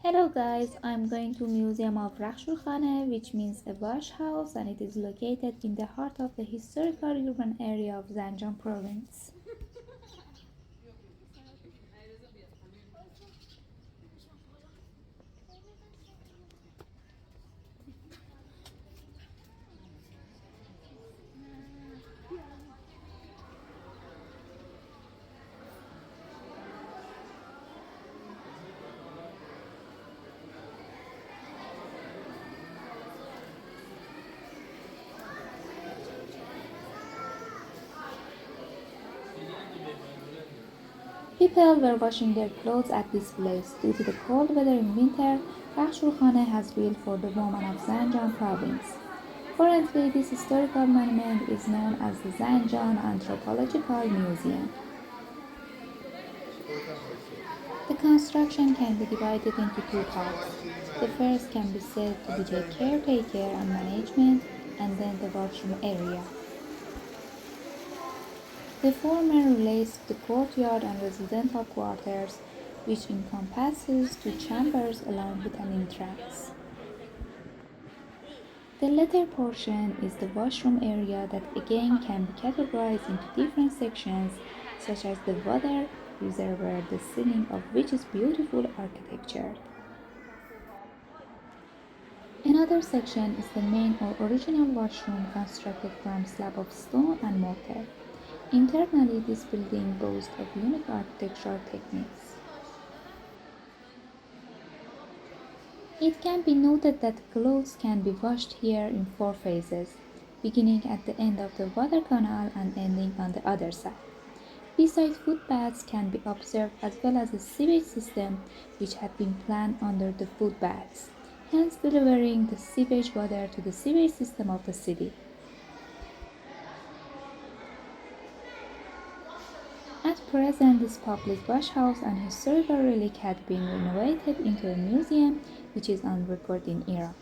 Hello guys, I'm going to Museum of Rakhshurkhane, which means a wash house, and it is located in the heart of the historical urban area of Zanjan province. People were washing their clothes at this place. Due to the cold weather in winter, Rakhshurkhane has built for the women of Zanjan province. Currently, this historical monument is known as the Zanjan Anthropological Museum. The construction can be divided into two parts. The first can be said to be the caretaker and management, and then the washroom area. The former relates to the courtyard and residential quarters, which encompasses two chambers along with an entrance. The latter portion is the washroom area that again can be categorized into different sections, such as the water reservoir, the ceiling of which is beautiful architecture. Another section is the main or original washroom constructed from slab of stone and mortar. Internally, this building boasts of unique architectural techniques. It can be noted that clothes can be washed here in four phases, beginning at the end of the water canal and ending on the other side. Besides, foot baths can be observed as well as a sewage system which had been planned under the foot baths, hence delivering the sewage water to the sewage system of the city. At present, this public wash house and historical relic had been renovated into a museum which is on record in Iran.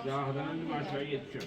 Yağdan önce aşağıya yetişiyor.